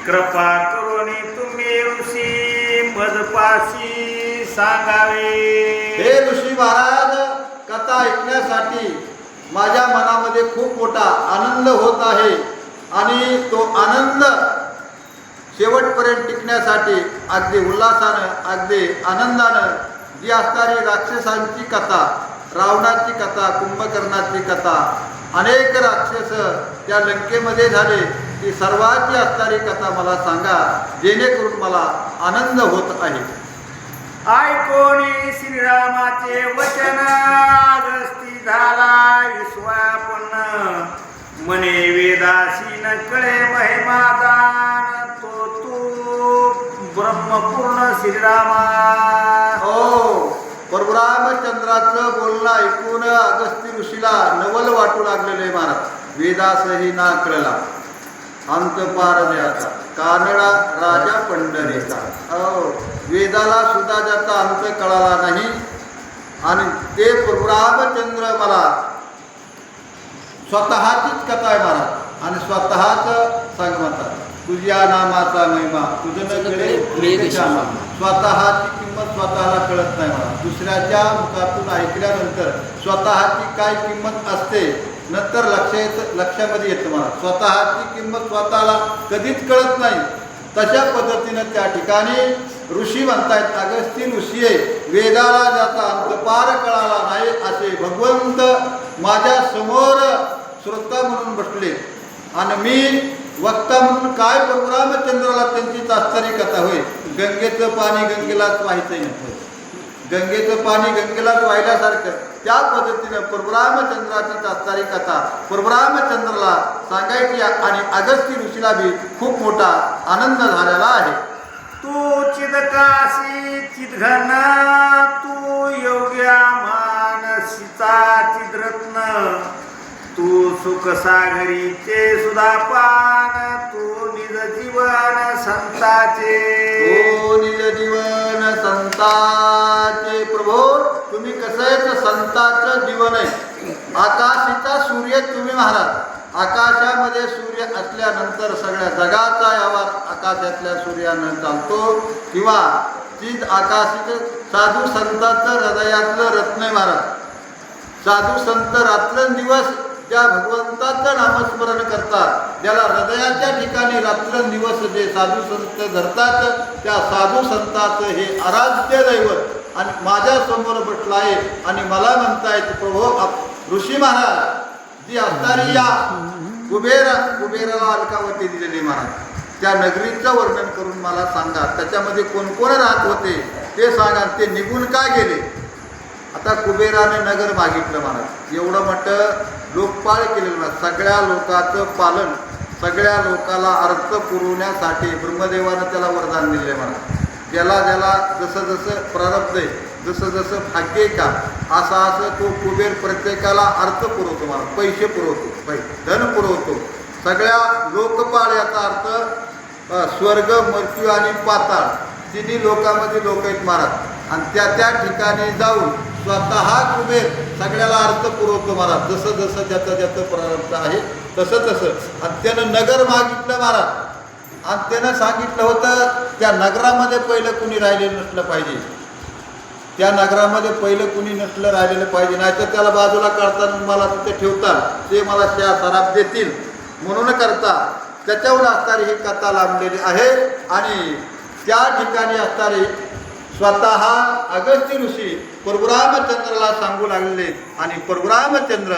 कृपा करून तुम्ही ऋषी मजपाशी सांगावे। हे ऋषी महाराज, कथा ऐकण्यासाठी माझ्या मनामध्ये खूप मोठा आनंद होत आहे आणि तो आनंद शेवटपर्यंत टिकण्यासाठी अगदी उल्हासानं अगदी आनंदानं जी असणारी राक्षसांची कथा, रावणाची कथा, कुंभकर्णाची कथा, अनेक राक्षस त्या लंकेमध्ये झाले, ती सर्वांची असणारी कथा मला सांगा, जेणेकरून मला आनंद होत आहे। ऐकोनी श्रीरामाचे वचन अगस्ती झाला विश्वापन्न, मने वेदासी न कळे महिमा दान, तो तू ब्रह्मपूर्ण श्रीरामा। हो, परशुरामचंद्राचं बोलणं ऐकून अगस्ती ऋषीला नवल वाटू लागलेले महाराज। वेदासही ना कळला अंत पार द्याचा, कानडा राजा पंढरीचा। हो, वेदाला सुद्धा ज्याचा अंत कळाला नाही आणि ते परशुरामचंद्र मला स्वतःचीच कथा आहे महाराज आणि स्वतःच सांगतात, तुझ्या नामाचा महिमा तुझं कळे स्वतःची किंमत स्वतःला कळत नाही मला। दुसऱ्याच्या मुखातून ऐकल्यानंतर स्वतःची काय किंमत असते नंतर लक्षामध्ये येतं मला। स्वतःची किंमत स्वतःला कधीच कळत नाही। तशा पद्धतीनं त्या ठिकाणी ऋषी म्हणतायत, अगस्ती ऋषी आहे, वेदाला ज्याचा अंतपार कळाला नाही असे भगवंत माझ्या समोर श्रोता म्हणून बसले आणि मी वक्ता म्हणून काय परशुरामचंद्राला त्यांची असणारी कथा होईल। गंगेचं पाणी गंगेलाच व्हायचं नाही, गंगेचं पाणी गंगेलाच व्हायल्यासारखं त्या पद्धतीनं परशुरामचंद्राची असणारी कथा परशुरामचंद्राला सांगायची आणि अगस्ती ऋषीला बी खूप मोठा आनंद झालेला आहे। तू चिदकाशी चिदघन, तू योग्या मानसीचा चिद्रत्न, तू सुख सागरीचे सुधापान, तू निज जीवन संताचे। ओ निज जीवन संताचे प्रभो, तुम्ही कसं आहे तर संताचं जीवन आहे। आकाशीचा सूर्य तुम्ही महाराज, आकाशामध्ये सूर्य असल्यानंतर सगळ्या जगाचा व्यवहार आकाशातल्या सूर्यानं चालतो किंवा चिद आकाशीचं साधू संताचं हृदयातलं रत्न आहे महाराज। साधू संत रात्रंदिवस ज्या भगवंताचं नामस्मरण करतात, ज्याला हृदयाच्या ठिकाणी रात्रंदिवस जे साधू संत धरतात, त्या साधू संताचं हे आराध्य दैवत आणि माझ्या समोर बसला आहे आणि मला म्हणतायत प्रभो ऋषी महाराज जी असणारी या कुबेराला अलकावती दिलेली महाराज, त्या नगरीचं वर्णन करून मला सांगा, त्याच्यामध्ये कोण कोण राहत होते ते सांगा, ते निघून काय गेले। आता कुबेराने नगर मागितलं महाराज, एवढं मोठं लोकपाळ केलेलं, सगळ्या लोकांचं पालन, सगळ्या लोकाला अर्थ पुरवण्यासाठी ब्रह्मदेवानं त्याला वरदान दिले महाराज। ज्याला ज्याला जसं जसं प्रारब्ध आहे, जसं जसं भाग्य का असं तो कुबेर प्रत्येकाला अर्थ पुरवतो महाराज, पैसे पुरवतो, धन पुरवतो। सगळ्या लोकपाळ याचा अर्थ स्वर्ग, मृत्यू आणि पाताळ तिन्ही लोकांमध्ये लोक आहेत महाराज आणि त्या त्या ठिकाणी जाऊन स्वतः कुबेर सगळ्याला अर्थ पुरवतो महाराज, जसं जसं ज्याचं ज्याचं प्रारब्ध आहे तसं तसं। आणि त्यानं नगर मागितलं महाराज आणि त्यानं सांगितलं होतं त्या नगरामध्ये पहिलं कुणी राहिलेलं नसलं पाहिजे, त्या नगरामध्ये पहिलं कुणी नसलं राहिलेलं पाहिजे, नाहीतर त्याला बाजूला काढताना मला तिथे ठेवतात, ते मला त्या सराप देतील म्हणून करता त्याच्यावर असणारी ही कथा लांबलेली आहे। आणि त्या ठिकाणी असणारी स्वतः अगस्ती ऋषी परशुरामचंद्राला सांगू लागले आणि परशुरामचंद्र